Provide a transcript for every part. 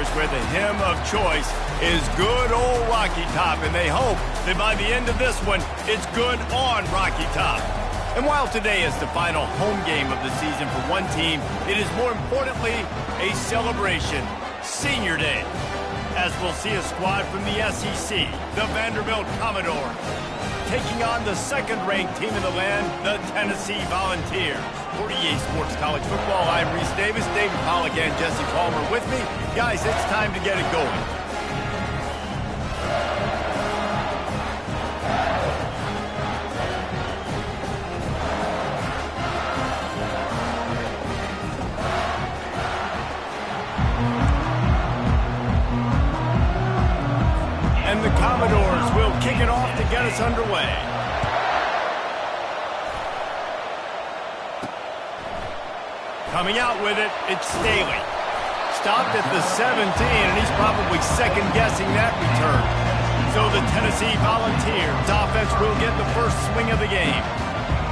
Commodores, where the hymn of choice is good old Rocky Top, and they hope that by the end of this one, it's good on Rocky Top. And while today is the final home game of the season for one team, it is more importantly a celebration, Senior Day, as we'll see a squad from the SEC, the Vanderbilt Commodores, taking on the second-ranked team in the land, the Tennessee Volunteers. For EA Sports College Football, I'm Reese Davis, David Pollack, and Jesse Palmer with me. Guys, it's time to get it going. And the Commodores will kick it off to get us underway. Coming out with it, it's Staley. Stopped at the 17, and he's probably second-guessing that return. So the Tennessee Volunteers offense will get the first swing of the game.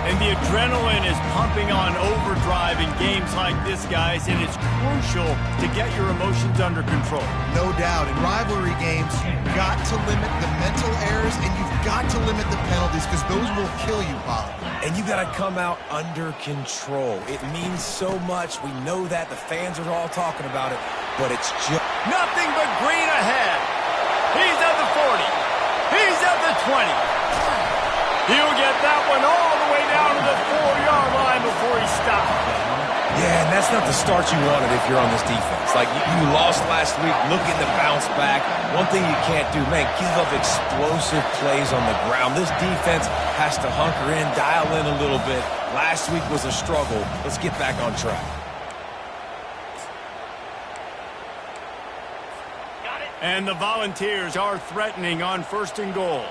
And the adrenaline is pumping on overdrive in games like this, guys, and it's crucial to get your emotions under control. No doubt. In rivalry games, you've got to limit the mental errors, and you've got to limit the penalties, because those will kill you, Bob. And you got to come out under control. It means so much. We know that. The fans are all talking about it, but it's just nothing but green ahead. He's at the 40. He's at the 20. He'll get that one all the way down to the 4-yard line before he stops. Yeah, and that's not the start you wanted if you're on this defense. Like, you lost last week, looking to bounce back. One thing you can't do, man, give up explosive plays on the ground. This defense has to hunker in, dial in a little bit. Last week was a struggle. Let's get back on track. And the Volunteers are threatening on 1st and goal.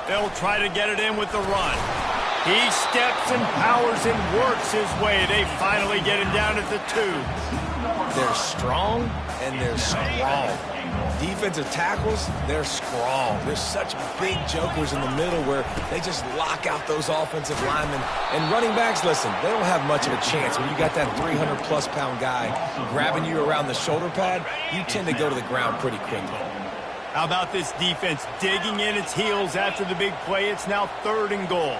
They'll try to get it in with the run. He steps and powers and works his way. They finally get him down at the 2. They're strong, and they're strong. Defensive tackles, they're strong. There's such big jokers in the middle where they just lock out those offensive linemen. And running backs, listen, they don't have much of a chance. When you got that 300-plus pound guy grabbing you around the shoulder pad, you tend to go to the ground pretty quickly. How about this defense digging in its heels after the big play? It's now 3rd and goal.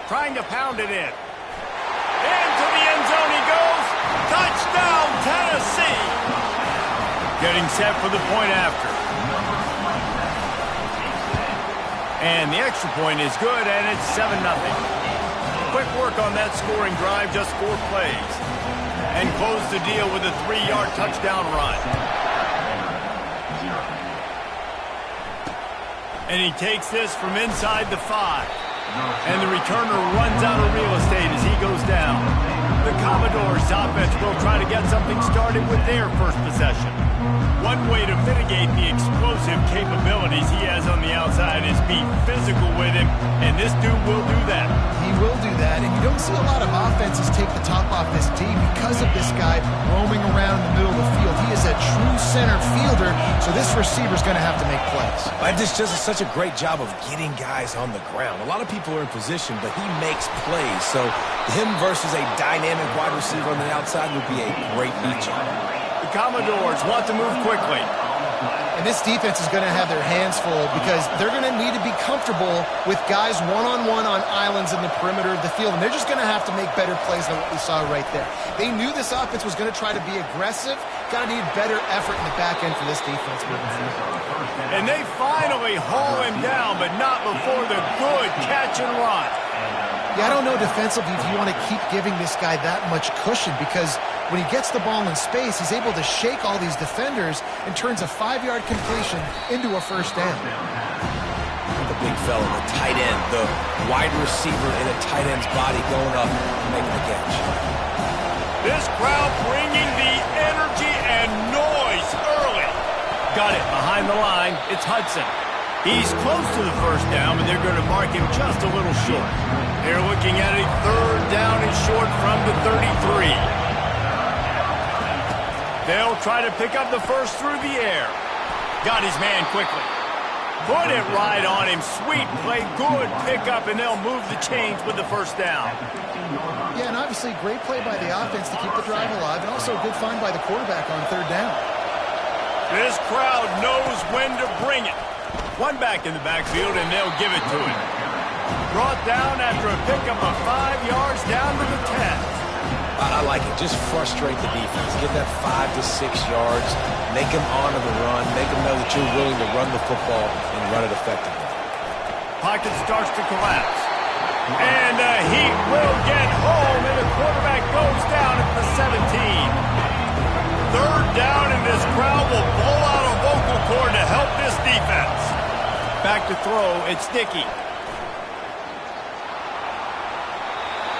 Trying to pound it in. Into the end zone he goes. Touchdown, Tennessee. Getting set for the point after. And the extra point is good, and it's 7-0. Quick work on that scoring drive, just 4 plays. And close the deal with a 3-yard touchdown run. And he takes this from inside the 5. And the returner runs out of real estate as he goes down. The Commodores offense will try to get something started with their first possession. One way to mitigate the explosive capabilities he has on the outside is be physical with him, and this dude will do that. He will do that, and you don't see a lot of offenses take the top off this D because of this guy roaming around in the middle of the field. He is a true center fielder, so this receiver's going to have to make plays. This does such a great job of getting guys on the ground. A lot of people are in position, but he makes plays. So him versus a dynamic wide receiver on the outside would be a great matchup. The Commodores want to move quickly. And this defense is going to have their hands full because they're going to need to be comfortable with guys one-on-one on islands in the perimeter of the field. And they're just going to have to make better plays than what we saw right there. They knew this offense was going to try to be aggressive. Got to need better effort in the back end for this defense moving forward. And they finally haul him down, but not before the good catch and run. Yeah, I don't know defensively if you want to keep giving this guy that much cushion, because when he gets the ball in space, he's able to shake all these defenders and turns a 5-yard completion into a first down. The big fella, the tight end, the wide receiver in a tight end's body going up and making the catch. This crowd bringing the energy and noise early. Got it behind the line. It's Hudson. He's close to the first down, but they're going to mark him just a little short. They're looking at a 3rd down and short from the 33. They'll try to pick up the first through the air. Got his man quickly. Put it right on him. Sweet play, good pickup, and they'll move the chains with the first down. Yeah, and obviously great play by the offense to keep the drive alive, and also a good find by the quarterback on third down. This crowd knows when to bring it. One back in the backfield, and they'll give it to him. Brought down after a pickup of 5 yards down to the 10. I like it. Just frustrate the defense. Get that 5 to 6 yards. Make them honor the run. Make them know that you're willing to run the football and run it effectively. Pocket starts to collapse. And he will get home, and the quarterback goes down at the 17. Third down, and this crowd will blow out a vocal cord to help this defense. Back to throw, it's Dickey.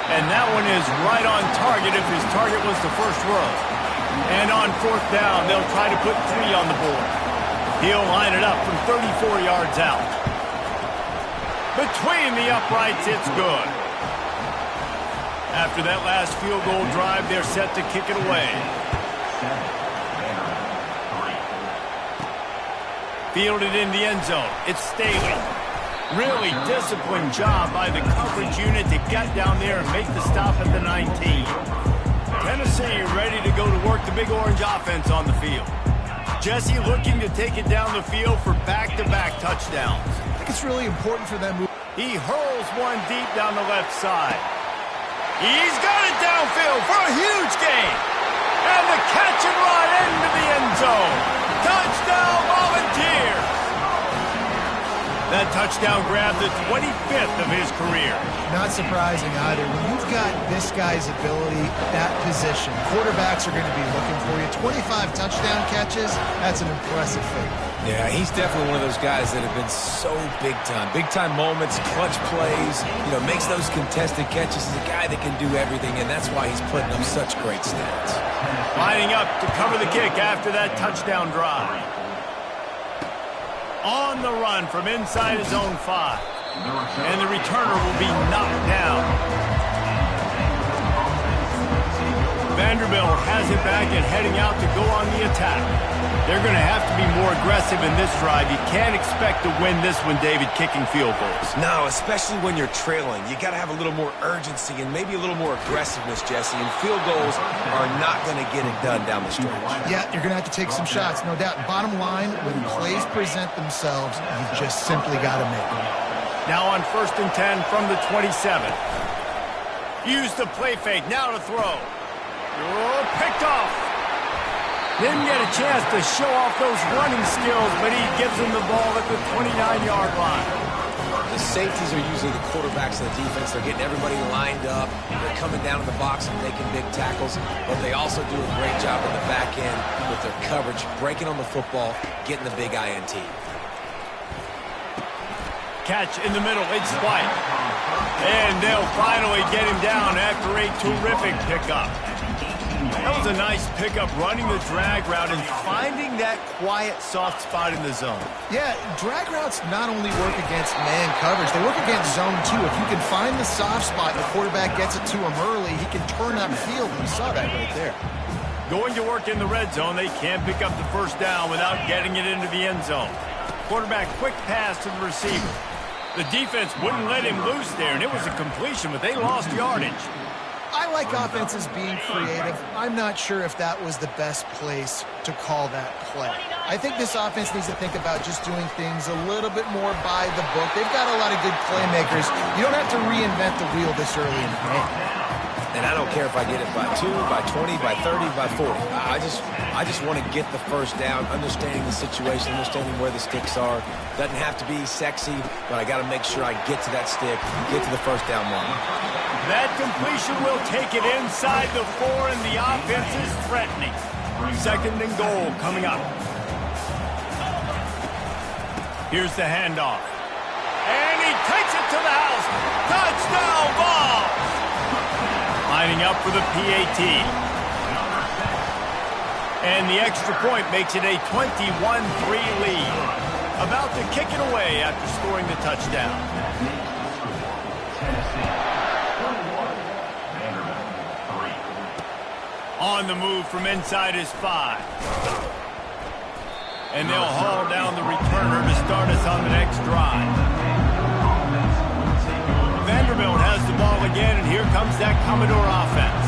And that one is right on target if his target was the first row. And on fourth down, they'll try to put 3 on the board. He'll line it up from 34 yards out. Between the uprights, it's good. After that last field goal drive, they're set to kick it away. Fielded in the end zone. It's Staley. Really disciplined job by the coverage unit to get down there and make the stop at the 19. Tennessee ready to go to work the Big Orange offense on the field. Jesse looking to take it down the field for back-to-back touchdowns. I think it's really important for them. He hurls one deep down the left side. He's got it downfield for a huge gain. And the catch and run into the end zone. Touchdown, Volunteers! That touchdown grabbed the 25th of his career. Not surprising either. When you've got this guy's ability, that position, quarterbacks are going to be looking for you. 25 touchdown catches, that's an impressive thing. Yeah, he's definitely one of those guys that have been so big time. Big time moments, clutch plays, makes those contested catches. He's a guy that can do everything, and that's why he's putting up such great stats. Lining up to cover the kick after that touchdown drive. On the run from inside his own 5. And the returner will be knocked down. Vanderbilt has it back and heading out to go on the attack. They're going to have to be more aggressive in this drive. You can't expect to win this one, David, kicking field goals. No, especially when you're trailing. You got to have a little more urgency and maybe a little more aggressiveness, Jesse. And field goals are not going to get it done down the stretch. Yeah, you're going to have to take some shots, no doubt. Bottom line, when plays present themselves, you just simply got to make them. Now on 1st and 10 from the 27. Use the play fake. Now to throw. Oh, picked off. Didn't get a chance to show off those running skills, but he gives him the ball at the 29-yard line. The safeties are usually the quarterbacks of the defense. They're getting everybody lined up. They're coming down in the box and making big tackles, but they also do a great job in the back end with their coverage, breaking on the football, getting the big INT. Catch in the middle, it's White. And they'll finally get him down after a terrific pickup. That was a nice pickup, running the drag route and finding that quiet, soft spot in the zone. Yeah, drag routes not only work against man coverage, they work against zone too. If you can find the soft spot and the quarterback gets it to him early, he can turn that field. You saw that right there. Going to work in the red zone, they can't pick up the first down without getting it into the end zone. Quarterback quick pass to the receiver. The defense wouldn't let him loose there, and it was a completion, but they lost yardage. I like offenses being creative. I'm not sure if that was the best place to call that play. I think this offense needs to think about just doing things a little bit more by the book. They've got a lot of good playmakers. You don't have to reinvent the wheel this early in the game. And I don't care if I get it by 2, by 20, by 30, by 40. I just want to get the first down, understanding the situation, understanding where the sticks are. Doesn't have to be sexy, but I got to make sure I get to that stick, get to the first down line. That completion will take it inside the 4, and the offense is threatening. 2nd and goal coming up. Here's the handoff. And he takes it to the house. Touchdown ball! Lining up for the PAT. And the extra point makes it a 21-3 lead. About to kick it away after scoring the touchdown. On the move from inside his 5. And they'll haul down the returner to start us on the next drive. Vanderbilt has the ball again, and here comes that Commodore offense.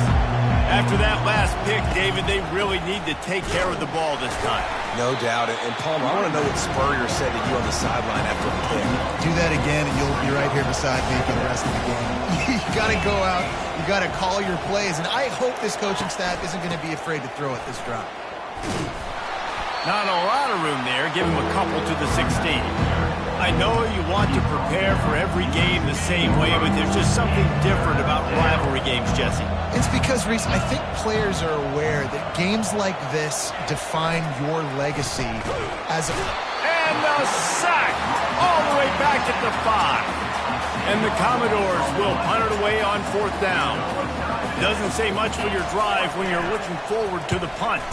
After that last pick, David, they really need to take care of the ball this time. No doubt. And Palmer, I want to know what Spurrier said to you on the sideline after the pick. Do that again, and you'll be right here beside me for the rest of the game. You got to go out. You got to call your plays. And I hope this coaching staff isn't going to be afraid to throw at this drop. Not a lot of room there. Give him a couple to the 16. I know you want to prepare for every game the same way, but there's just something different about rivalry games, Jesse. It's because, Reese, I think players are aware that games like this define your legacy as a... And a sack all the way back at the 5. And the Commodores will punt it away on 4th down. Doesn't say much for your drive when you're looking forward to the punt.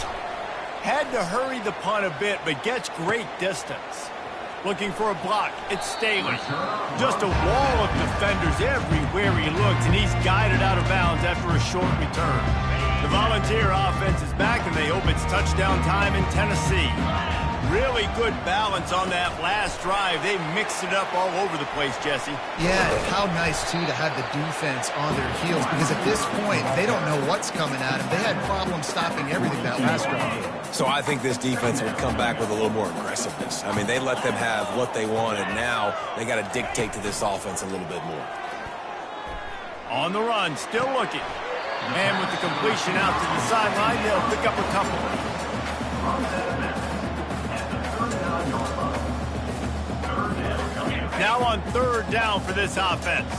Had to hurry the punt a bit, but gets great distance. Looking for a block, it's Staley. Just a wall of defenders everywhere he looks, and he's guided out of bounds after a short return. The Volunteer offense is back, and they hope it's touchdown time in Tennessee. Really good balance on that last drive. They mixed it up all over the place, Jesse. Yeah, how nice, too, to have the defense on their heels, because at this point, they don't know what's coming at them. They had problems stopping everything that last drive. So I think this defense would come back with a little more aggressiveness. I mean, they let them have what they wanted. Now they got to dictate to this offense a little bit more. On the run, still looking. And with the completion out to the sideline, they'll pick up a couple. Now on 3rd down for this offense.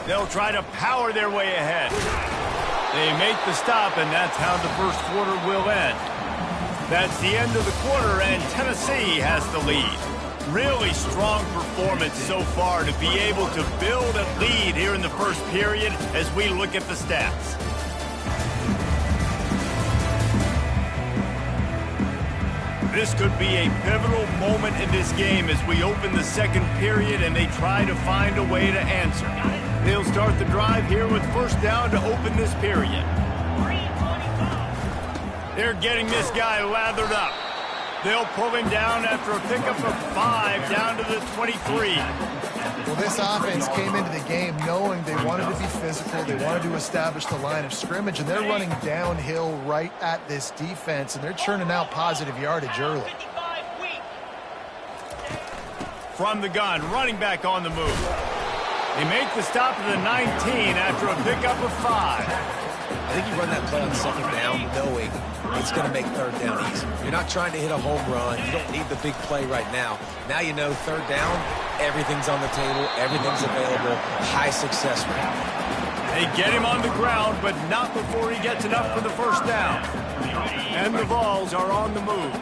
They'll try to power their way ahead. They make the stop, and that's how the first quarter will end. That's the end of the quarter, and Tennessee has the lead. Really strong performance so far to be able to build a lead here in the first period as we look at the stats. This could be a pivotal moment in this game as we open the second period and they try to find a way to answer. They'll start the drive here with 1st down to open this period. They're getting this guy lathered up. They'll pull him down after a pickup of 5 down to the 23. Well, this offense came into the game knowing they wanted to be physical, they wanted to establish the line of scrimmage, and they're running downhill right at this defense, and they're churning out positive yardage early. From the gun, running back on the move. They make the stop at the 19 after a pickup of 5. I think you run that play on 2nd down knowing it's going to make 3rd down easy. You're not trying to hit a home run. You don't need the big play right now. Now you know 3rd down, everything's on the table, everything's available, high success rate. They get him on the ground, but not before he gets enough for the 1st down. And the Vols are on the move.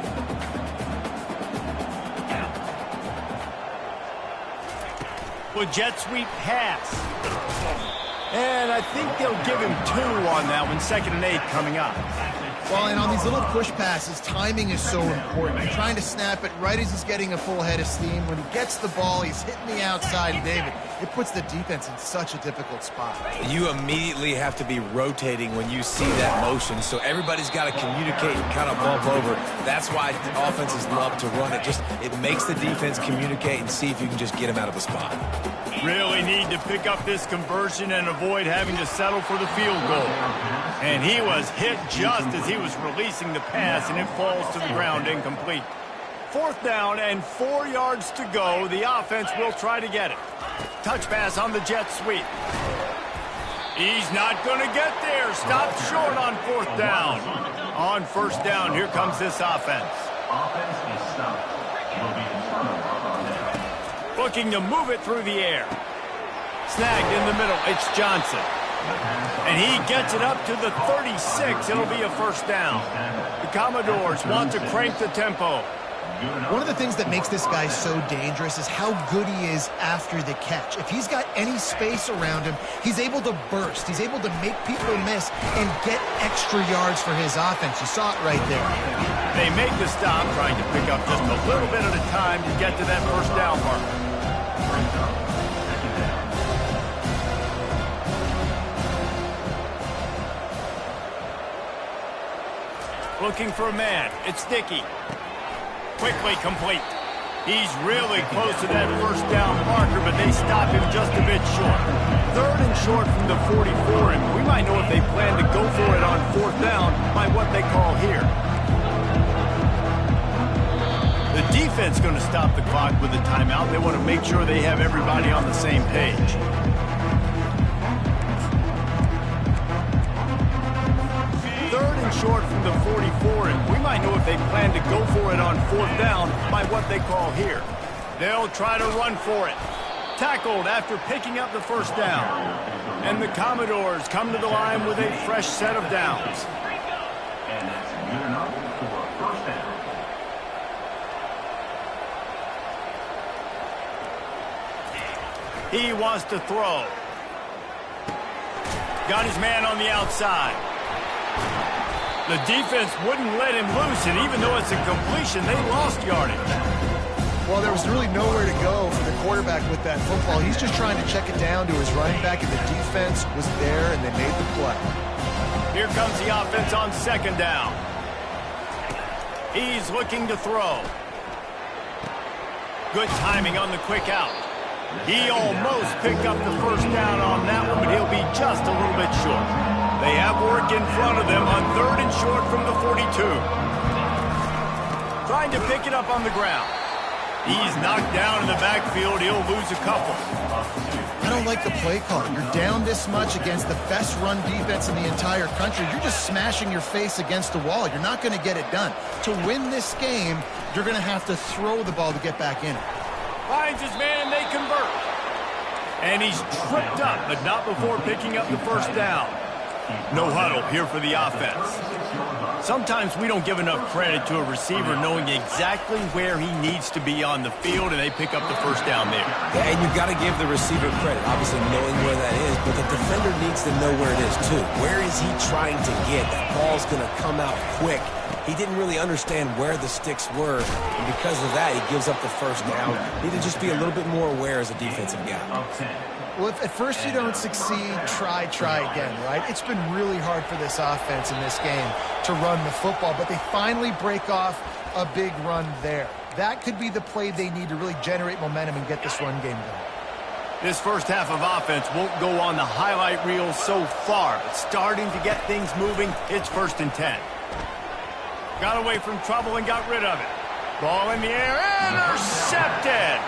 With jet sweep pass. And I think they'll give him 2 on that one, 2nd and 8 coming up. Well, and on these little push passes, timing is so important. You're trying to snap it right as he's getting a full head of steam. When he gets the ball, he's hitting the outside, David. It puts the defense in such a difficult spot. You immediately have to be rotating when you see that motion, so everybody's got to communicate and kind of bump over. That's why offenses love to run it. It makes the defense communicate and see if you can just get him out of the spot. Really need to pick up this conversion and avoid having to settle for the field goal. And he was hit just as he was releasing the pass, and it falls to the ground incomplete. 4th down and 4 yards to go. The offense will try to get it. Touch pass on the jet sweep. He's not going to get there. Stopped short on 4th down. On 1st down, here comes this offense. Offense is stopped. Will be a turnover on down. Looking to move it through the air. Snagged in the middle. It's Johnson. And he gets it up to the 36. It'll be a 1st down. The Commodores want to crank the tempo. One of the things that makes this guy so dangerous is how good he is after the catch. If he's got any space around him, he's able to burst. He's able to make people miss and get extra yards for his offense. You saw it right there. They make the stop, trying to pick up just a little bit at a time to get to that 1st down marker. Looking for a man. It's Dickey. Quickly complete. He's really close to that first down marker, but they stop him just a bit short. 3rd and short from the 44, and we might know if they plan to go for it on 4th down by what they call here. The defense going to stop the clock with a timeout. They want to make sure they have everybody on the same page. Short from the 44, and we might know if they plan to go for it on 4th down by what they call here. They'll try to run for it. Tackled after picking up the first down. And the Commodores come to the line with a fresh set of downs. And that's good enough for a first down. He wants to throw. Got his man on the outside. The defense wouldn't let him loose, and even though it's a completion, they lost yardage. Well, there was really nowhere to go for the quarterback with that football. He's just trying to check it down to his running back, and the defense was there, and they made the play. Here comes the offense on 2nd down. He's looking to throw. Good timing on the quick out. He almost picked up the first down on that one, but he'll be just a little bit short. They have work in front of them on 3rd and short from the 42. Trying to pick it up on the ground. He's knocked down in the backfield. He'll lose a couple. I don't like the play call. You're down this much against the best run defense in the entire country. You're just smashing your face against the wall. You're not going to get it done. To win this game, you're going to have to throw the ball to get back in it. Finds his man, they convert. And he's tripped up, but not before picking up the first down. No huddle here for the offense. Sometimes we don't give enough credit to a receiver knowing exactly where he needs to be on the field, and they pick up the first down there. Yeah, and you've got to give the receiver credit, obviously knowing where that is, but the defender needs to know where it is too. Where is he trying to get? That ball's going to come out quick. He didn't really understand where the sticks were, and because of that, he gives up the first down. Need to just be a little bit more aware as a defensive guy. Well, if at first you don't succeed, try again, right? It's been really hard for this offense in this game to run the football, but they finally break off a big run there. That could be the play they need to really generate momentum and get this run game going. This first half of offense won't go on the highlight reel so far, but starting to get things moving, it's 1st and 10. Got away from trouble and got rid of it. Ball in the air, intercepted!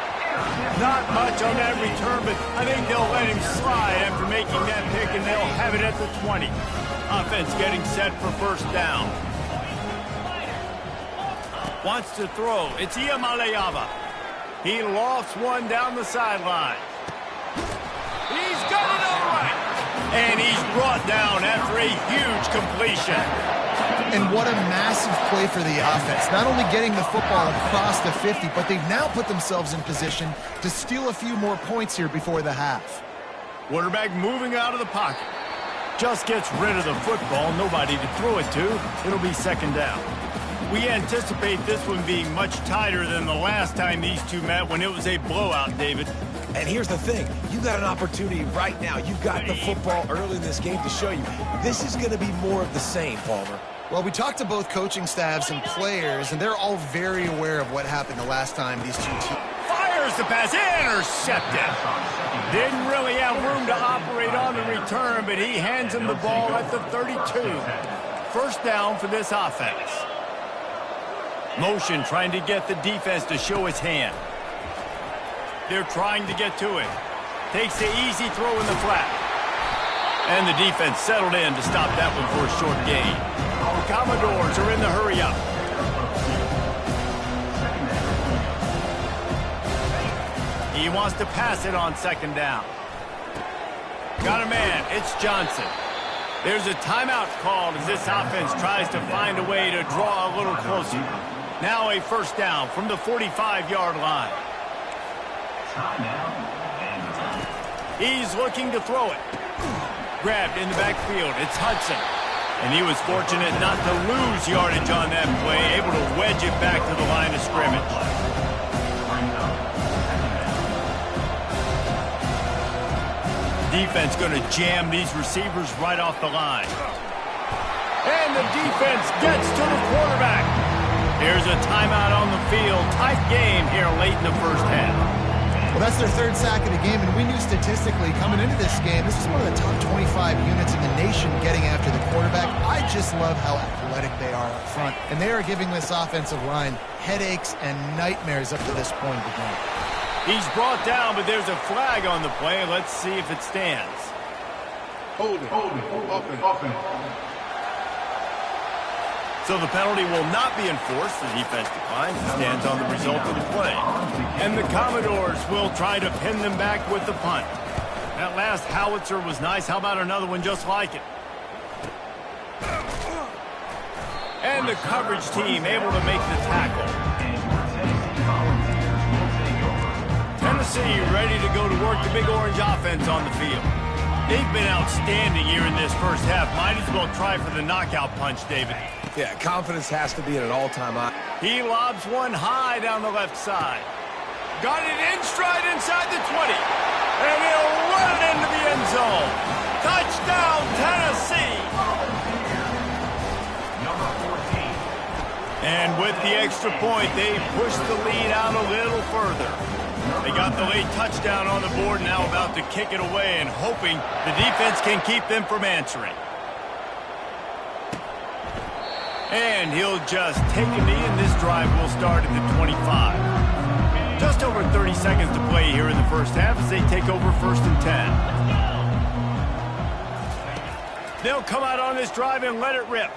Not much on that return, but I think they'll let him slide after making that pick, and they'll have it at the 20. Offense getting set for first down. Wants to throw. It's Iamaleava. He lofts one down the sideline. He's got it upright. And he's brought down after a huge completion. And what a massive play for the offense. Not only getting the football across the 50, but they've now put themselves in position to steal a few more points here before the half. Quarterback moving out of the pocket. Just gets rid of the football. Nobody to throw it to. It'll be 2nd down. We anticipate this one being much tighter than the last time these two met when it was a blowout, David. And here's the thing. You got an opportunity right now. You've got the football early in this game to show you. This is going to be more of the same, Palmer. Well, we talked to both coaching staffs and players, and they're all very aware of what happened the last time these two teams. Fires the pass, intercepted. Didn't really have room to operate on the return, but he hands him the ball at the 32. First down for this offense. Motion trying to get the defense to show its hand. They're trying to get to it. Takes the easy throw in the flat. And the defense settled in to stop that one for a short gain. The Commodores are in the hurry up. He wants to pass it on 2nd down. Got a man. It's Johnson. There's a timeout called as this offense tries to find a way to draw a little closer. Now a first down from the 45-yard line. He's looking to throw it. Grabbed in the backfield. It's Hudson. And he was fortunate not to lose yardage on that play, able to wedge it back to the line of scrimmage. Defense going to jam these receivers right off the line. And the defense gets to the quarterback. Here's a timeout on the field. Tight game here late in the first half. Well, that's their third sack of the game, and we knew statistically coming into this game, this is one of the top 25 units in the nation getting after the quarterback. I just love how athletic they are up front, and they are giving this offensive line headaches and nightmares up to this point of the game. He's brought down, but there's a flag on the play. Let's see if it stands. Hold it. Offense. So the penalty will not be enforced. The defense declines and stands on the result of the play. And the Commodores will try to pin them back with the punt. That last howitzer was nice. How about another one just like it? And the coverage team able to make the tackle. Tennessee ready to go to work. The Big Orange offense on the field. They've been outstanding here in this first half. Might as well try for the knockout punch, David. Yeah, confidence has to be at an all-time high. He lobs one high down the left side. Got it in stride inside the 20. And he'll run it into the end zone. Touchdown, Tennessee. Number 14. And with the extra point, they push the lead out a little further. They got the late touchdown on the board, now about to kick it away and hoping the defense can keep them from answering. And he'll just take a knee, and this drive will start at the 25. Just over 30 seconds to play here in the first half as they take over 1st and 10. They'll come out on this drive and let it rip.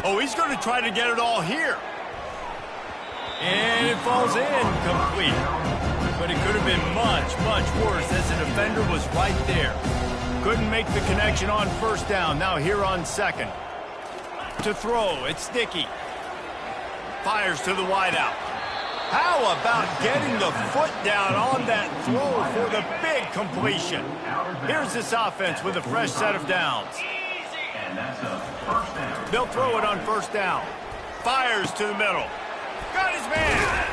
Oh, he's going to try to get it all here. And it falls in complete. But it could have been much, much worse as the defender was right there. Couldn't make the connection on 1st down. Now here on 2nd. To throw, it's Dickey. Fires to the wideout. How about getting the foot down on that throw for the big completion? Here's this offense with a fresh set of downs. And that's a 1st down. They'll throw it on 1st down. Fires to the middle. Got his man.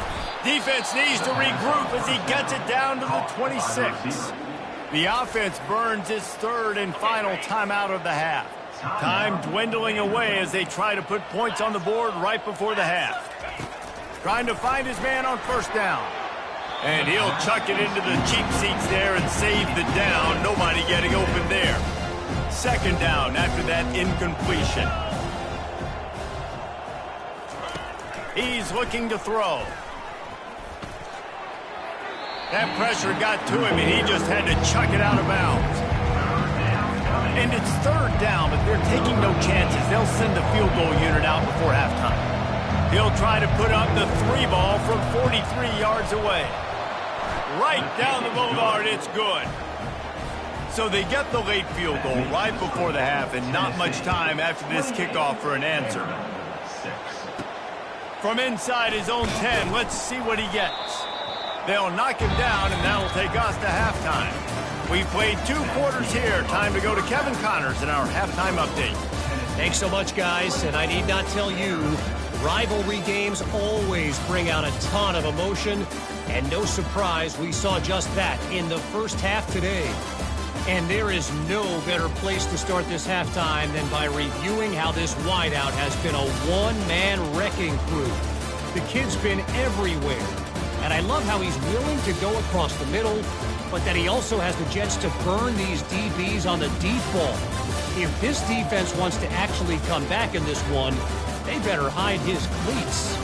Defense needs to regroup as he gets it down to the 26. The offense burns its 3rd and final timeout of the half. Time dwindling away as they try to put points on the board right before the half. Trying to find his man on 1st down. And he'll chuck it into the cheap seats there and save the down. Nobody getting open there. 2nd down after that incompletion. He's looking to throw. That pressure got to him, and he just had to chuck it out of bounds. And it's 3rd down, but they're taking no chances. They'll send the field goal unit out before halftime. He'll try to put up the 3 ball from 43 yards away. Right down the boulevard, it's good. So they get the late field goal right before the half, and not much time after this kickoff for an answer. From inside his own 10, let's see what he gets. They'll knock him down, and that'll take us to halftime. We've played 2 quarters here. Time to go to Kevin Connors in our halftime update. Thanks so much, guys, and I need not tell you, rivalry games always bring out a ton of emotion, and no surprise, we saw just that in the first half today. And there is no better place to start this halftime than by reviewing how this wideout has been a one-man wrecking crew. The kid's been everywhere, and I love how he's willing to go across the middle, but that he also has the jets to burn these DBs on the deep ball. If this defense wants to actually come back in this one, they better hide his cleats.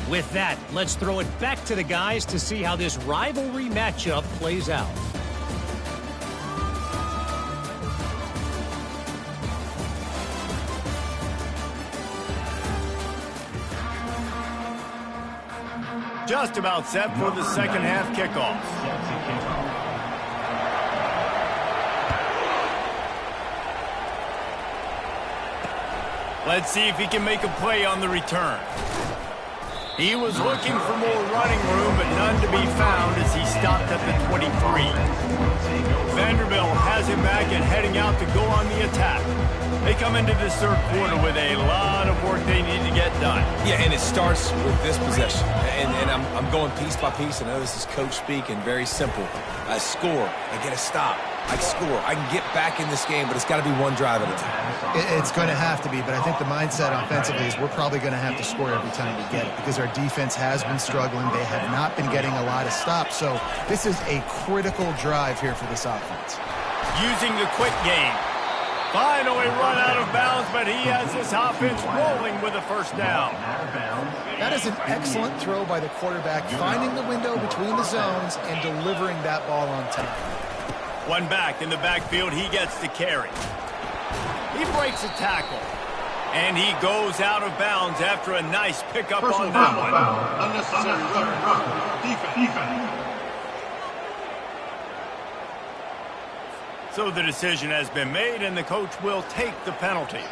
With that, let's throw it back to the guys to see how this rivalry matchup plays out. Just about set for the 2nd half kickoff. Let's see if he can make a play on the return. He was looking for more running room, but none to be found as he stopped at the 23. Vanderbilt has him back and heading out to go on the attack. They come into this 3rd quarter with a lot of work they need to get done. Yeah, and it starts with this possession. And I'm going piece by piece. I know this is coach speak and very simple. Score and get a stop. I score. I can get back in this game, but it's got to be one drive at a time. It's going to have to be, but I think the mindset offensively is we're probably going to have to score every time we get it because our defense has been struggling. They have not been getting a lot of stops, so this is a critical drive here for this offense. Using the quick game. Finally run out of bounds, but he has this offense rolling with a first down. That is an excellent throw by the quarterback, finding the window between the zones and delivering that ball on time. One back in the backfield, he gets the carry. He breaks a tackle. And he goes out of bounds after a nice pickup on that one. Unnecessary roughing. Defense. So the decision has been made, and the coach will take the penalty.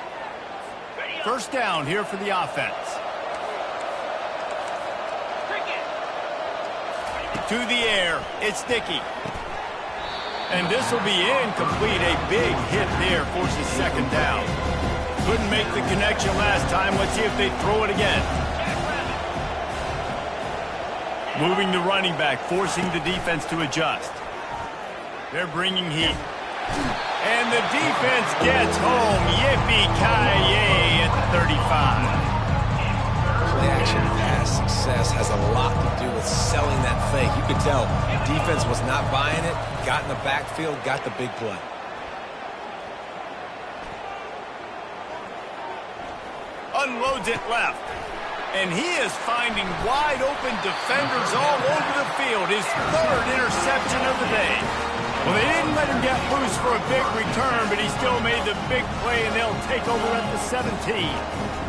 First down here for the offense. To the air, it's Dickey. And this will be incomplete. A big hit there forces second down. Couldn't make the connection last time. Let's see if they throw it again. Moving the running back, forcing the defense to adjust. They're bringing heat. And the defense gets home. Yippee-ki-yay at the 35. Play-action pass success has a lot to do with selling that fake. You could tell defense was not buying it, got in the backfield, got the big play. Unloads it left. And he is finding wide open defenders all over the field. His third interception of the day. Well, they didn't let him get loose for a big return, but he still made the big play, and they'll take over at the 17.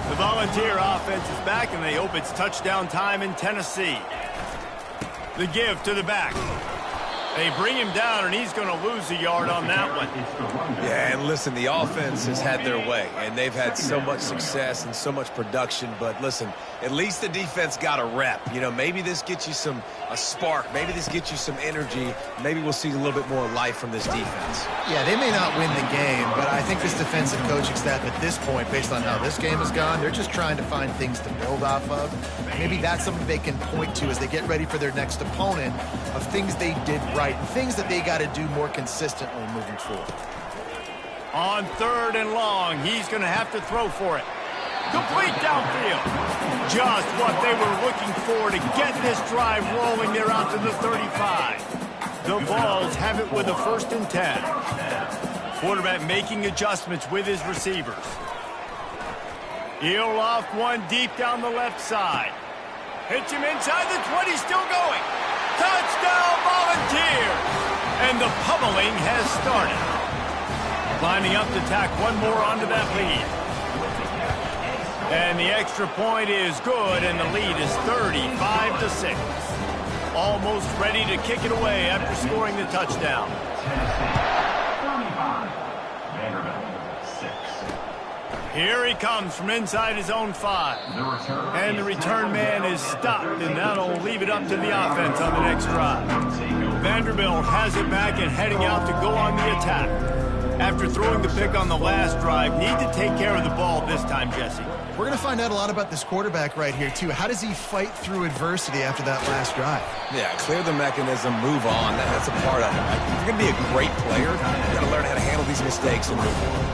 The Volunteer offense is back, and they hope it's touchdown time in Tennessee. The give to the back. They bring him down, and he's going to lose a yard on that one. Yeah, and listen, the offense has had their way, and they've had so much success and so much production. But listen, at least the defense got a rep. You know, maybe this gets you a spark. Maybe this gets you some energy. Maybe we'll see a little bit more life from this defense. Yeah, they may not win the game, but I think this defensive coaching staff at this point, based on how this game has gone, they're just trying to find things to build off of. Maybe that's something they can point to as they get ready for their next opponent of things they did right and things that they got to do more consistently moving forward. On third and long, he's going to have to throw for it. Complete downfield. Just what they were looking for to get this drive rolling. They're out to the 35. The Vols have it with a 1st and 10. Quarterback making adjustments with his receivers. He'll off one deep down the left side. Hits him inside the 20, still going. Touchdown Volunteers! And the pummeling has started. Lining up to tack one more onto that lead. And the extra point is good, and the lead is 35-6. Almost ready to kick it away after scoring the touchdown. 35. Vanderbilt, 6. Here he comes from inside his own 5. And the return man is stopped, and that'll leave it up to the offense on the next drive. Vanderbilt has it back and heading out to go on the attack. After throwing the pick on the last drive, need to take care of the ball this time, Jesse. We're going to find out a lot about this quarterback right here, too. How does he fight through adversity after that last drive? Yeah, clear the mechanism, move on. That's a part of it. If you're going to be a great player, you've got to learn how to handle these mistakes and move on.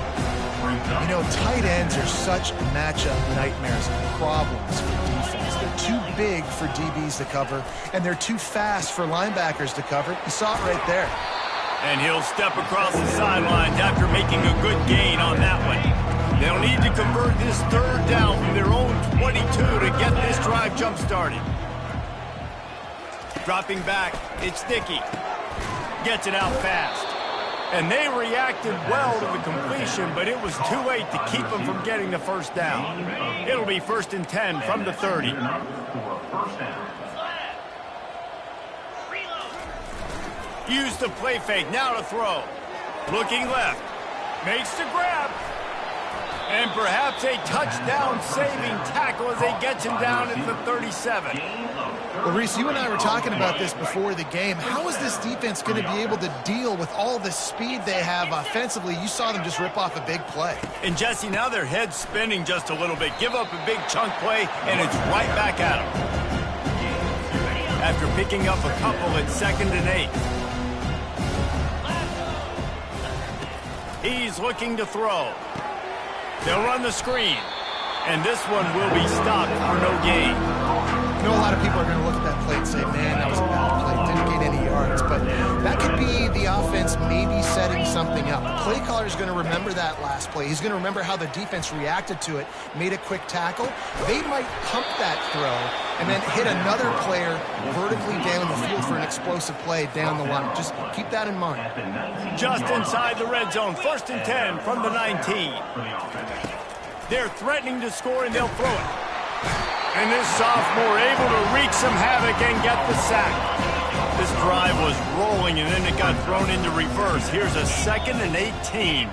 You know, tight ends are such matchup nightmares and problems for defense. They're too big for DBs to cover, and they're too fast for linebackers to cover. You saw it right there. And he'll step across the sidelines after making a good gain on that one. They'll need to convert this third down from their own 22 to get this drive jump-started. Dropping back, it's Dickey. Gets it out fast. And they reacted well to the completion, but it was too late to keep them from getting the first down. It'll be 1st and 10 from the 30. Use the play fake, now to throw. Looking left. Makes the grab. And perhaps a touchdown-saving tackle as they get him down at the 37. Well, Reese, you and I were talking about this before the game. How is this defense going to be able to deal with all the speed they have offensively? You saw them just rip off a big play. And, Jesse, now their head's spinning just a little bit. Give up a big chunk play, and it's right back at them. After picking up a couple at 2nd and 8. He's looking to throw. They'll run the screen. And this one will be stopped for no gain. I know a lot of people are going to look at that play and say, man, that was a bad play. Didn't get any yards. But that could be the offense maybe setting something up. The play caller is going to remember that last play. He's going to remember how the defense reacted to it, made a quick tackle. They might pump that throw and then hit another player vertically down the field for an explosive play down the line. Just keep that in mind. Just inside the red zone. 1st and 10 from the 19. They're threatening to score, and they'll throw it. And this sophomore able to wreak some havoc and get the sack. This drive was rolling, and then it got thrown into reverse. Here's a 2nd and 18.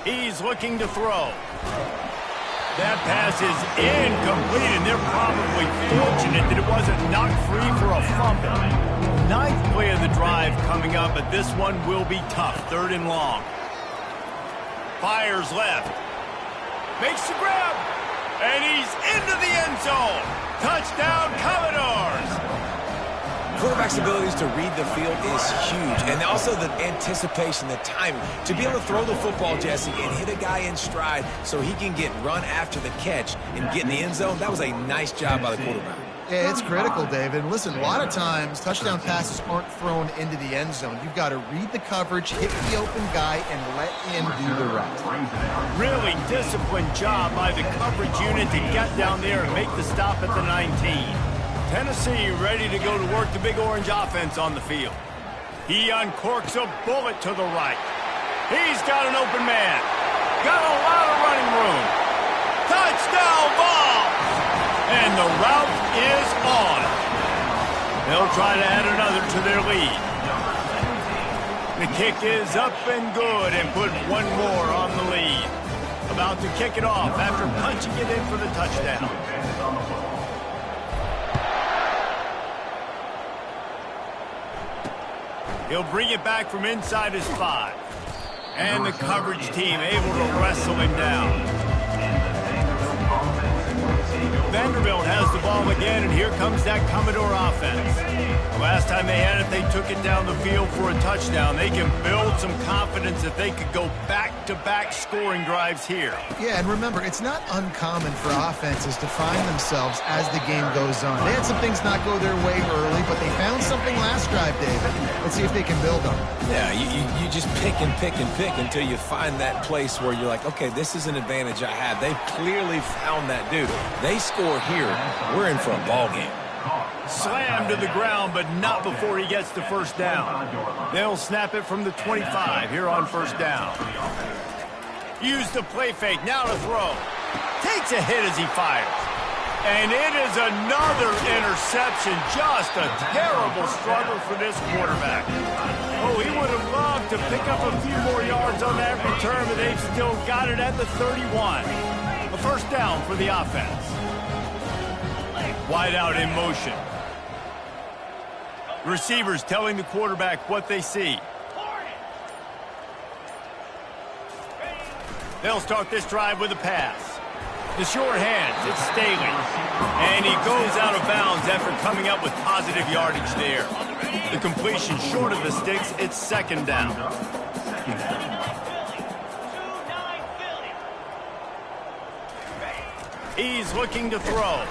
He's looking to throw. That pass is incomplete, and they're probably fortunate that it wasn't knocked free for a fumble. 9th play of the drive coming up, but this one will be tough. 3rd and long. Fires left. Makes the grab. And he's into the end zone. Touchdown, Commodores. Quarterback's abilities to read the field is huge. And also the anticipation, the timing. To be able to throw the football, Jesse, and hit a guy in stride so he can get run after the catch and get in the end zone, that was a nice job by the quarterback. Yeah, it's critical, David. Listen, a lot of times touchdown passes aren't thrown into the end zone. You've got to read the coverage, hit the open guy, and let him do the rest. Really disciplined job by the coverage unit to get down there and make the stop at the 19. Tennessee ready to go to work the Big Orange offense on the field. He uncorks a bullet to the right. He's got an open man. Got a lot of running room. Touchdown ball! And the route is on. They'll try to add another to their lead. The kick is up and good and put one more on the lead. About to kick it off after punching it in for the touchdown. He'll bring it back from inside his 5. And the coverage team able to wrestle him down. Vanderbilt has the ball again, and here comes that Commodore offense. The last time they had it, they took it down the field for a touchdown. They can build some confidence that they could go back-to-back scoring drives here. Yeah, and remember, it's not uncommon for offenses to find themselves as the game goes on. They had some things not go their way early, but they found something last drive, David. Let's see if they can build on it. Yeah, you just pick and pick and pick until you find that place where you're like, okay, this is an advantage I have. They've clearly found that dude. They score here, we're in for a ball game. Slammed to the ground, but not before he gets the first down. They'll snap it from the 25 here on first down. Use the play fake, now to throw. Takes a hit as he fires. And it is another interception. Just a terrible struggle for this quarterback. Oh, he would have loved to pick up a few more yards on that return, but they've still got it at the 31. A first down for the offense. Wide out in motion. Receivers telling the quarterback what they see. They'll start this drive with a pass. The short hands, it's Staley. And he goes out of bounds after coming up with positive yardage there. The completion short of the sticks, it's second down. He's looking to throw.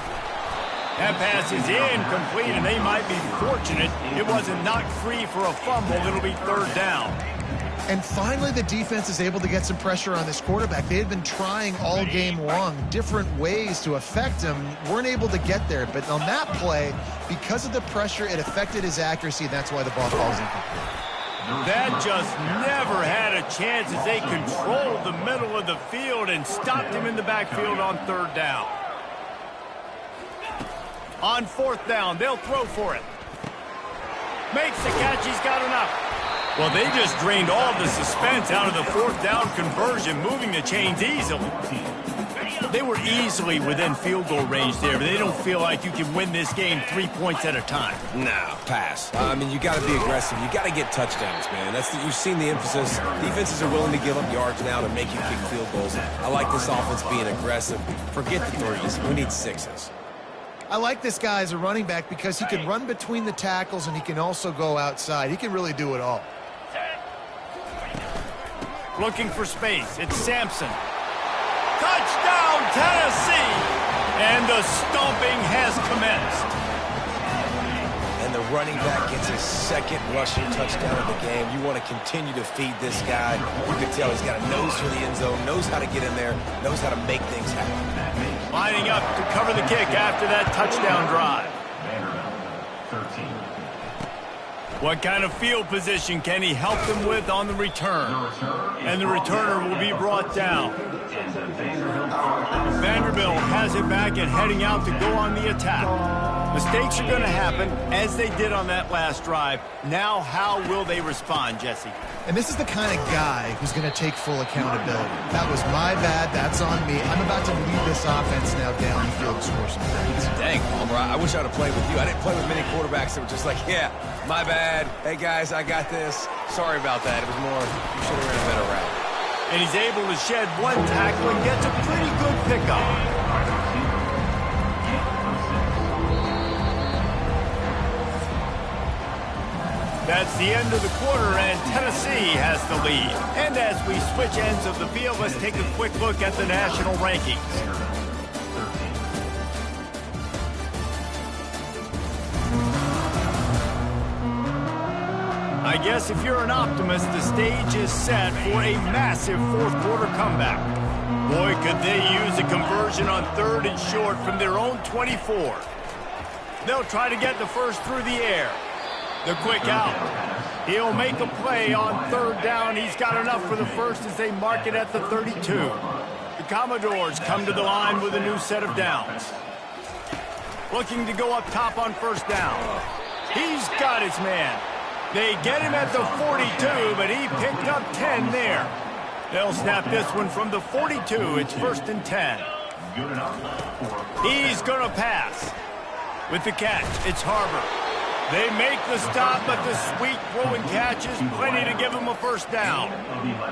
That pass is incomplete, and they might be fortunate it wasn't knocked free for a fumble. It'll be third down. And finally, the defense is able to get some pressure on this quarterback. They had been trying all game long different ways to affect him. Weren't able to get there. But on that play, because of the pressure, it affected his accuracy. That's why the ball falls incomplete. That just never had a chance as they controlled the middle of the field and stopped him in the backfield on third down. On fourth down, they'll throw for it. Makes the catch, he's got enough. Well, they just drained all the suspense out of the fourth down conversion, moving the chains easily. They were easily within field goal range there, but they don't feel like you can win this game 3 points at a time. Nah, pass. I mean, you got to be aggressive. You got to get touchdowns, man. You've seen the emphasis. Defenses are willing to give up yards now to make you kick field goals. I like this offense being aggressive. Forget the threes. We need sixes. I like this guy as a running back because he can run between the tackles and he can also go outside. He can really do it all. Looking for space. It's Sampson. Touchdown, Tennessee! And the stomping has commenced. And the running back gets his second rushing touchdown of the game. You want to continue to feed this guy. You can tell he's got a nose for the end zone, knows how to get in there, knows how to make things happen. Lining up to cover the kick after that touchdown drive. Vanderbilt, 13. What kind of field position can he help them with on the return? And the returner will be brought down. Vanderbilt has it back and heading out to go on the attack. Mistakes are going to happen, as they did on that last drive. Now, how will they respond, Jesse? And this is the kind of guy who's going to take full accountability. That was my bad. That's on me. I'm about to lead this offense now down the field and score some points. Dang, Palmer, I wish I'd have played with you. I didn't play with many quarterbacks that were just like, yeah, my bad. Hey, guys, I got this. Sorry about that. It was more, you should have ran a better route. And he's able to shed one tackle and gets a pretty good pickup. That's the end of the quarter, and Tennessee has the lead. And as we switch ends of the field, let's take a quick look at the national rankings. I guess if you're an optimist, the stage is set for a massive fourth-quarter comeback. Boy, could they use a conversion on 3rd and short from their own 24. They'll try to get the first through the air. The quick out. He'll make a play on 3rd down. He's got enough for the first as they mark it at the 32. The Commodores come to the line with a new set of downs. Looking to go up top on 1st down. He's got his man. They get him at the 42, but he picked up 10 there. They'll snap this one from the 42. It's 1st and 10. He's going to pass. With the catch, it's Harbor. They make the stop, but the sweet throw and catch is plenty to give them a 1st down.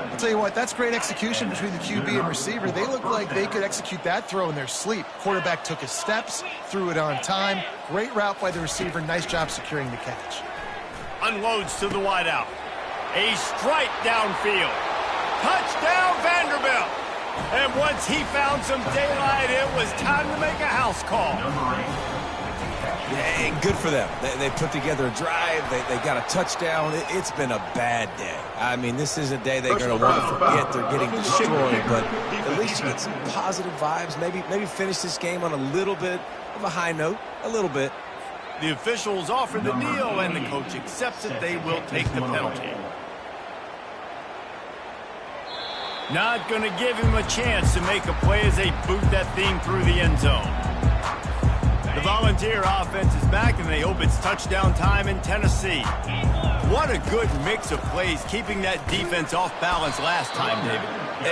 I'll tell you what, that's great execution between the QB and receiver. They look like they could execute that throw in their sleep. Quarterback took his steps, threw it on time. Great route by the receiver. Nice job securing the catch. Unloads to the wideout. A strike downfield. Touchdown, Vanderbilt. And once he found some daylight, it was time to make a house call. Yeah, good for them. They put together a drive. They got a touchdown. It's been a bad day. I mean, this is a day they're going to want to forget. They're getting destroyed, but at least you get some positive vibes. Maybe finish this game on a little bit of a high note. A little bit. The officials offer the kneel, and the coach accepts it. They will take the penalty. Not going to give him a chance to make a play as they boot that thing through the end zone. The Volunteer offense is back, and they hope it's touchdown time in Tennessee. What a good mix of plays, keeping that defense off balance last time, David.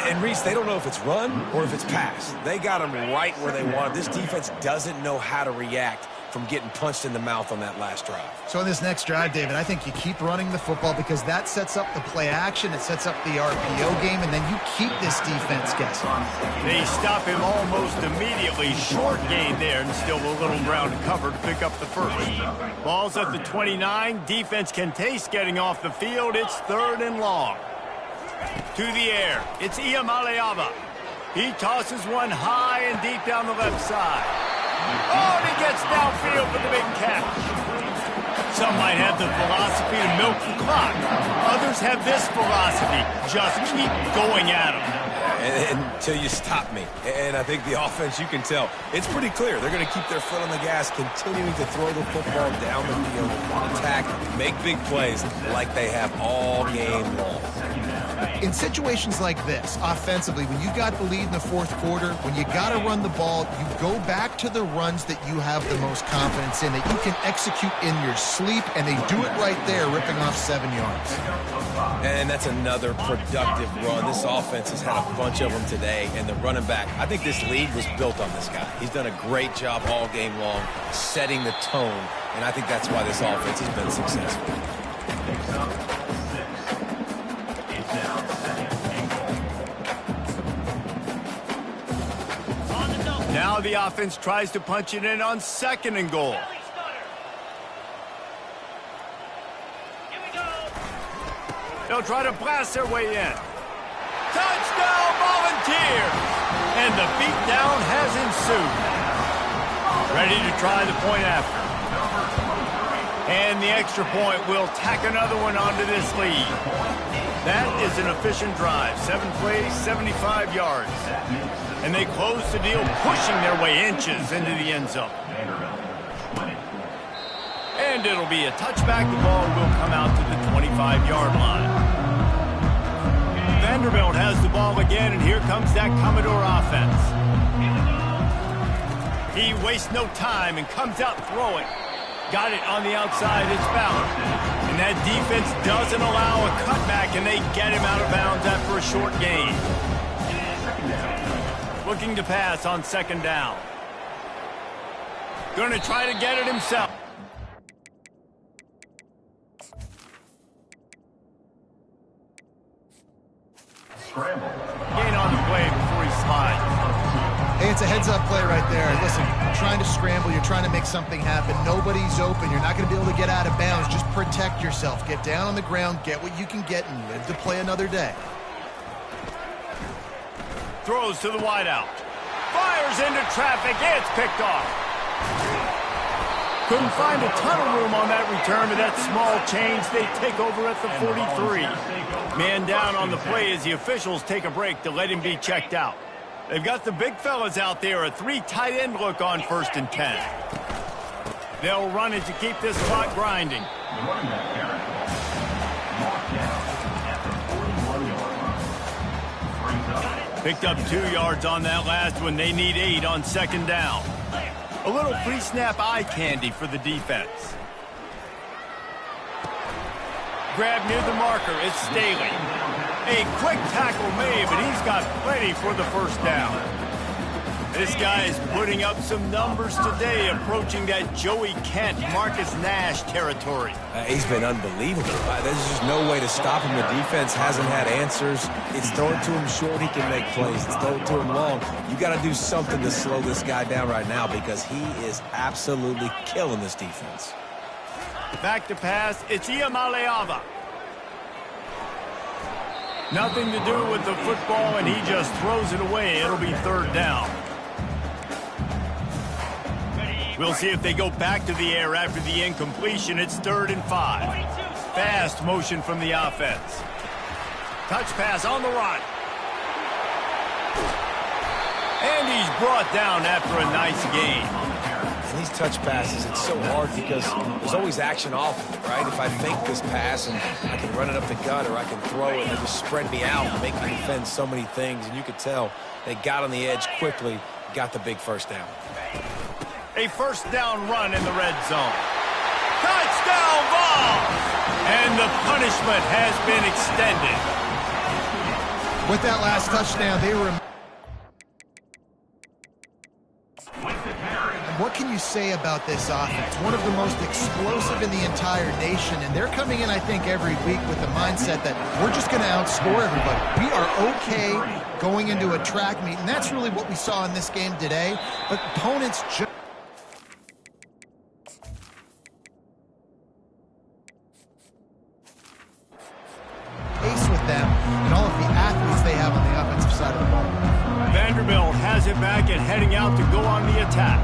And Reese, they don't know if it's run or if it's pass. They got them right where they want them. This defense doesn't know how to react from getting punched in the mouth on that last drive. So in this next drive, David, I think you keep running the football because that sets up the play action, it sets up the RPO game, and then you keep this defense guessing. They stop him almost immediately. Short gain there, and still a little ground to cover to pick up the first. Ball's at the 29. Defense can taste getting off the field. It's 3rd and long. To the air. It's Iamaleava. He tosses one high and deep down the left side. Oh, and he gets downfield for the big catch. Some might have the philosophy to milk the clock. Others have this philosophy. Just keep going at them. Until you stop me. And I think the offense, you can tell, it's pretty clear. They're going to keep their foot on the gas, continuing to throw the football down the field, attack, make big plays like they have all game long. In situations like this, offensively, when you got the lead in the 4th quarter, when you got to run the ball, you go back to the runs that you have the most confidence in, that you can execute in your sleep, and they do it right there, ripping off 7 yards. And that's another productive run. This offense has had a bunch of them today, and the running back, I think this lead was built on this guy. He's done a great job all game long, setting the tone, and I think that's why this offense has been successful. Now the offense tries to punch it in on 2nd and goal. They'll try to blast their way in. Touchdown, Volunteers! And the beatdown has ensued. Ready to try the point after. And the extra point will tack another one onto this lead. That is an efficient drive. 7 plays, 75 yards. And they close the deal, pushing their way inches into the end zone. And it'll be a touchback. The ball will come out to the 25-yard line. Vanderbilt has the ball again, and here comes that Commodore offense. He wastes no time and comes out throwing. Got it on the outside, it's Ballard. And that defense doesn't allow a cutback, and they get him out of bounds after a short gain. Looking to pass on second down. Going to try to get it himself. Scramble. Gain on the play before he slides. Hey, it's a heads-up play right there. Listen, you're trying to scramble. You're trying to make something happen. Nobody's open. You're not going to be able to get out of bounds. Just protect yourself. Get down on the ground, get what you can get, and live to play another day. Throws to the wideout. Fires into traffic. It's picked off. Couldn't find a ton of room on that return, but that small change, they take over at the 43. Man down on the play as the officials take a break to let him be checked out. They've got the big fellas out there, a 3 tight end look on 1st and 10. They'll run it to keep this clock grinding. The running back carry. Marked down at the 41-yard line. Brings up. Picked up 2 yards on that last one. They need 8 on second down. A little pre-snap eye candy for the defense. Grab near the marker. It's Staley. A quick tackle made, but he's got plenty for the first down. This guy is putting up some numbers today, approaching that Joey Kent, Marcus Nash territory. He's been unbelievable. There's just no way to stop him. The defense hasn't had answers. It's thrown to him short, he can make plays. It's thrown to him long. You got to do something to slow this guy down right now because he is absolutely killing this defense. Back to pass, it's Iamaleava. Nothing to do with the football, and he just throws it away. It'll be third down. We'll see if they go back to the air after the incompletion. It's 3rd and 5. Fast motion from the offense. Touch pass on the run. And he's brought down after a nice gain. And these touch passes, it's so hard because there's always action off of it, right? If I fake this pass and I can run it up the gut or I can throw it and just spread me out and make me defend so many things. And you could tell they got on the edge quickly, got the big first down. A first down run in the red zone. Touchdown ball! And the punishment has been extended. With that last touchdown, they were... What can you say about this offense? One of the most explosive in the entire nation, and they're coming in, I think, every week with the mindset that we're just going to outscore everybody. We are okay going into a track meet, and that's really what we saw in this game today. But opponents just... pace with them and all of the athletes they have on the offensive side of the ball. Vanderbilt has it back and heading out to go on the attack.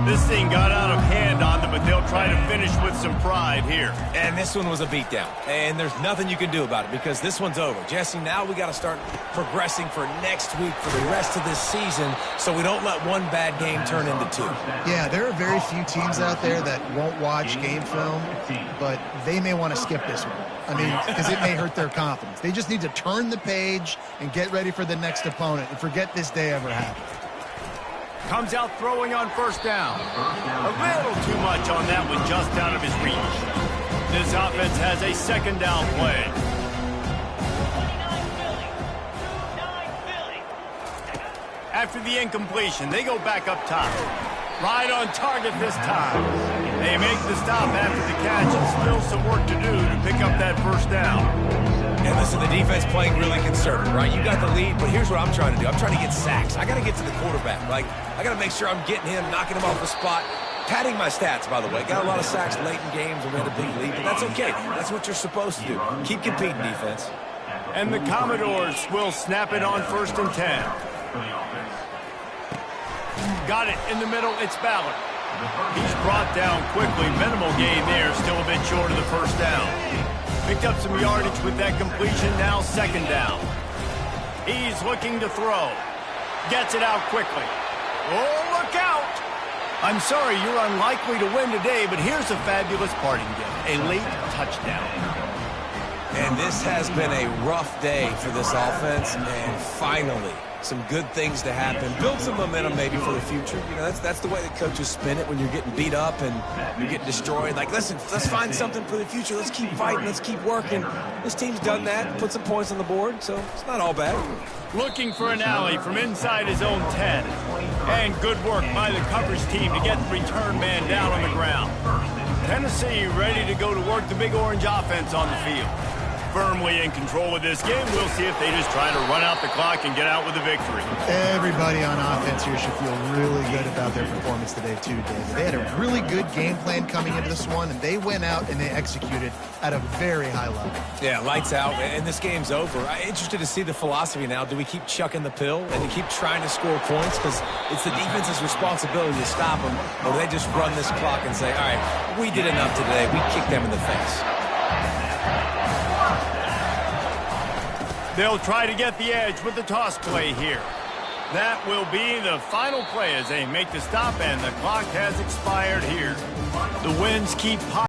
This thing got out of hand on them, but they'll try to finish with some pride here. And this one was a beatdown. And there's nothing you can do about it because this one's over. Jesse, now we got to start progressing for next week for the rest of this season so we don't let one bad game turn into 2. Yeah, there are very few teams out there that won't watch game film, but they may want to skip this one. I mean, because it may hurt their confidence. They just need to turn the page and get ready for the next opponent and forget this day ever happened. Comes out throwing on first down. A little too much on that one, just out of his reach. This offense has a second down play. After the incompletion, they go back up top. Right on target this time. They make the stop after the catch and still some work to do to pick up that first down. And listen, the defense playing really conservative, right? You got the lead, but here's what I'm trying to do. I'm trying to get sacks. I got to get to the quarterback. Like, I got to make sure I'm getting him, knocking him off the spot. Padding my stats, by the way. Got a lot of sacks late in games and we had a big lead, but that's okay. That's what you're supposed to do. Keep competing, defense. And the Commodores will snap it on 1st and 10. Got it in the middle. It's Ballard. He's brought down quickly. Minimal gain there. Still a bit short of the first down. Picked up some yardage with that completion. Now 2nd down. He's looking to throw. Gets it out quickly. Oh, look out! I'm sorry, you're unlikely to win today, but here's a fabulous parting gift. A late touchdown. And this has been a rough day for this offense, and finally, some good things to happen. Build some momentum maybe for the future. You know, that's the way that coaches spin it when you're getting beat up and you're getting destroyed. Like, listen, let's find something for the future. Let's keep fighting. Let's keep working. This team's done that, put some points on the board, so it's not all bad. Looking for an alley from inside his own 10. And good work by the coverage team to get the return man down on the ground. Tennessee ready to go to work the Big Orange offense on the field. Firmly in control of this game. We'll see if they just try to run out the clock and get out with a victory. Everybody on offense here should feel really good about their performance today, too, David. They had a really good game plan coming into this one, and they went out and they executed at a very high level. Yeah, lights out, and this game's over. I'm interested to see the philosophy now. Do we keep chucking the pill and to keep trying to score points? Because it's the defense's responsibility to stop them, or do they just run this clock and say, all right, we did enough today. We kicked them in the face. They'll try to get the edge with the toss play here. That will be the final play as they make the stop, and the clock has expired here. The winds keep